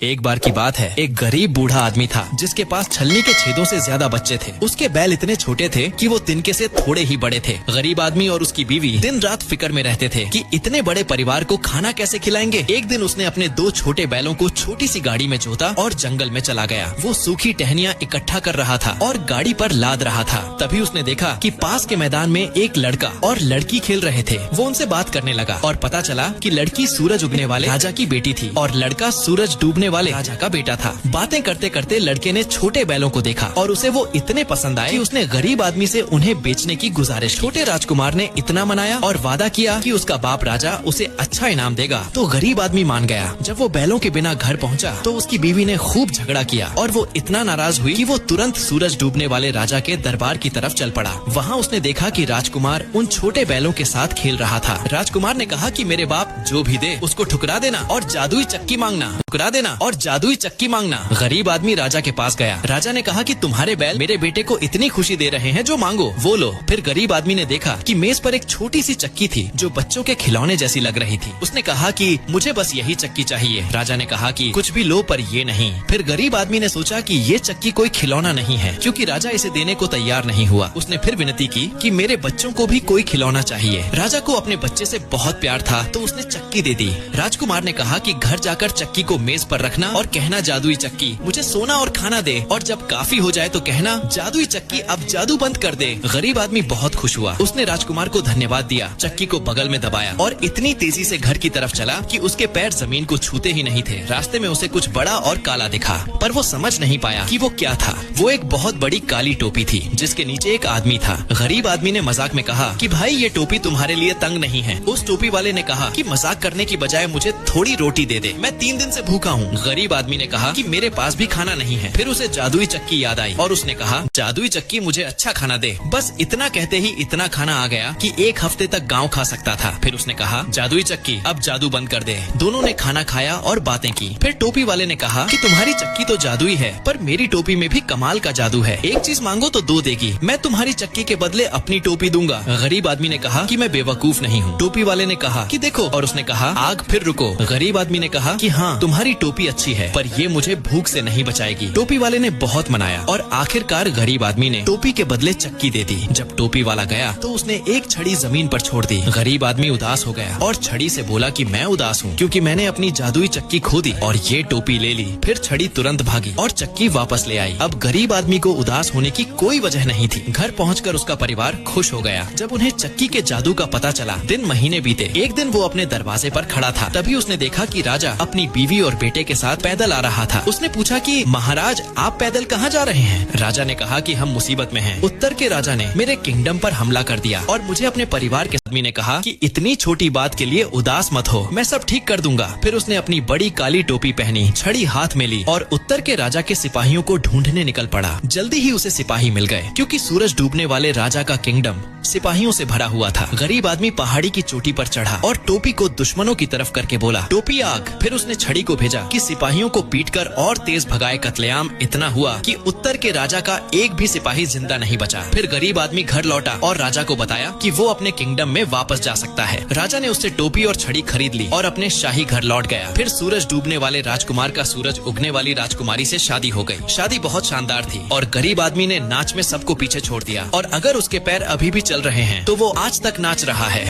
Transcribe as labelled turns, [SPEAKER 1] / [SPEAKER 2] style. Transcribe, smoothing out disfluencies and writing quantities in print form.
[SPEAKER 1] एक बार की बात है, एक गरीब बूढ़ा आदमी था जिसके पास छलनी के छेदों से ज्यादा बच्चे थे। उसके बैल इतने छोटे थे कि वो तिनके से थोड़े ही बड़े थे। गरीब आदमी और उसकी बीवी दिन रात फिक्र में रहते थे कि इतने बड़े परिवार को खाना कैसे खिलाएंगे। एक दिन उसने अपने दो छोटे बैलों को छोटी सी गाड़ी में जोता और जंगल में चला गया। वो सूखी टहनियाँ इकट्ठा कर रहा था और गाड़ी पर लाद रहा था। तभी उसने देखा कि पास के मैदान में एक लड़का और लड़की खेल रहे थे। वो उनसे बात करने लगा और पता चला कि लड़की सूरज उगने वाले राजा की बेटी थी और लड़का सूरज डूबने वाले राजा का बेटा था। बातें करते करते लड़के ने छोटे बैलों को देखा और उसे वो इतने पसंद आए कि उसने गरीब आदमी से उन्हें बेचने की गुजारिश की। छोटे राजकुमार ने इतना मनाया और वादा किया कि उसका बाप राजा उसे अच्छा इनाम देगा। तो गरीब आदमी मान गया। जब वो बैलों के बिना घर पहुंचा तो उसकी बीवी ने खूब झगड़ा किया और वो इतना नाराज हुई कि वो तुरंत सूरज डूबने वाले राजा के दरबार की तरफ चल पड़ा। वहाँ उसने देखा कि राजकुमार उन छोटे बैलों के साथ खेल रहा था। राजकुमार ने कहा कि मेरे बाप जो भी दे उसको ठुकरा देना और जादुई चक्की मांगना, ठुकरा देना और जादुई चक्की मांगना। गरीब आदमी राजा के पास गया। राजा ने कहा कि तुम्हारे बैल मेरे बेटे को इतनी खुशी दे रहे हैं, जो मांगो वो लो। फिर गरीब आदमी ने देखा कि मेज पर एक छोटी सी चक्की थी जो बच्चों के खिलौने जैसी लग रही थी। उसने कहा कि मुझे बस यही चक्की चाहिए। राजा ने कहा कि कुछ भी लो पर ये नहीं। फिर गरीब आदमी ने सोचा कि ये चक्की कोई खिलौना नहीं है, क्योंकि राजा इसे देने को तैयार नहीं हुआ। उसने फिर विनती की कि मेरे बच्चों को भी कोई खिलौना चाहिए। राजा को अपने बच्चे से बहुत प्यार था तो उसने चक्की दे दी। राजकुमार ने कहा कि घर जाकर चक्की को मेज पर रखना और कहना जादुई चक्की मुझे सोना और खाना दे, और जब काफी हो जाए तो कहना जादुई चक्की अब जादू बंद कर दे। गरीब आदमी बहुत खुश हुआ। उसने राजकुमार को धन्यवाद दिया, चक्की को बगल में दबाया और इतनी तेजी से घर की तरफ चला कि उसके पैर जमीन को छूते ही नहीं थे। रास्ते में उसे कुछ बड़ा और काला दिखा, पर वो समझ नहीं पाया कि वो क्या था। वो एक बहुत बड़ी काली टोपी थी जिसके नीचे एक आदमी था। गरीब आदमी ने मजाक में कहा कि भाई ये टोपी तुम्हारे लिए तंग नहीं है। उस टोपी वाले ने कहा कि मजाक करने की बजाय मुझे थोड़ी रोटी दे दे, मैं 3 दिन से भूखा हूँ। गरीब आदमी ने कहा कि मेरे पास भी खाना नहीं है। फिर उसे जादुई चक्की याद आई और उसने कहा जादुई चक्की मुझे अच्छा खाना दे। बस इतना कहते ही इतना खाना आ गया कि 1 हफ्ते तक गांव खा सकता था। फिर उसने कहा जादुई चक्की अब जादू बंद कर दे। दोनों ने खाना खाया और बातें की। फिर टोपी वाले ने कहा कि तुम्हारी चक्की तो जादुई है, पर मेरी टोपी में भी कमाल का जादू है। एक चीज मांगो तो 2 देगी। मैं तुम्हारी चक्की के बदले अपनी टोपी दूंगा। गरीब आदमी ने कहा कि मैं बेवकूफ नहीं हूँ। टोपी वाले ने कहा कि देखो, और उसने कहा आग फिर रुको। गरीब आदमी ने कहा कि हाँ तुम्हारी टोपी अच्छी है, पर ये मुझे भूख से नहीं बचाएगी। टोपी वाले ने बहुत मनाया और आखिरकार गरीब आदमी ने टोपी के बदले चक्की दे दी। जब टोपी वाला गया तो उसने एक छड़ी जमीन पर छोड़ दी। गरीब आदमी उदास हो गया और छड़ी से बोला कि मैं उदास हूँ क्योंकि मैंने अपनी जादुई चक्की खो दी और ये टोपी ले ली। फिर छड़ी तुरंत भागी और चक्की वापस ले आई। अब गरीब आदमी को उदास होने की कोई वजह नहीं थी। घर पहुंचकर उसका परिवार खुश हो गया। जब उन्हें चक्की के जादू का पता चला, दिन महीने बीते। एक दिन वो अपने दरवाजे पर खड़ा था। तभी उसने देखा कि राजा अपनी बीवी और बेटे के साथ पैदल आ रहा था। उसने पूछा कि महाराज आप पैदल कहाँ जा रहे हैं? राजा ने कहा कि हम मुसीबत में हैं। उत्तर के राजा ने मेरे किंगडम पर हमला कर दिया और मुझे अपने परिवार के आदमी ने कहा कि इतनी छोटी बात के लिए उदास मत हो, मैं सब ठीक कर दूंगा। फिर उसने अपनी बड़ी काली टोपी पहनी, छड़ी हाथ में ली और उत्तर के राजा के सिपाहियों को ढूंढने निकल पड़ा। जल्दी ही उसे सिपाही मिल गए, क्योंकि सूरज डूबने वाले राजा का किंगडम सिपाहियों से भरा हुआ था। गरीब आदमी पहाड़ी की चोटी पर चढ़ा और टोपी को दुश्मनों की तरफ करके बोला टोपी आग। फिर उसने छड़ी को भेजा कि सिपाहियों को पीटकर और तेज भगाए। कत्लेआम इतना हुआ कि उत्तर के राजा का एक भी सिपाही जिंदा नहीं बचा। फिर गरीब आदमी घर लौटा और राजा को बताया कि वो अपने किंगडम में वापस जा सकता है। राजा ने उससे टोपी और छड़ी खरीद ली और अपने शाही घर लौट गया। फिर सूरज डूबने वाले राजकुमार का सूरज उगने वाली राजकुमारी से शादी हो गई। शादी बहुत शानदार थी और गरीब आदमी ने नाच में सबको पीछे छोड़ दिया। और अगर उसके पैर अभी भी चल रहे हैं तो वो आज तक नाच रहा है।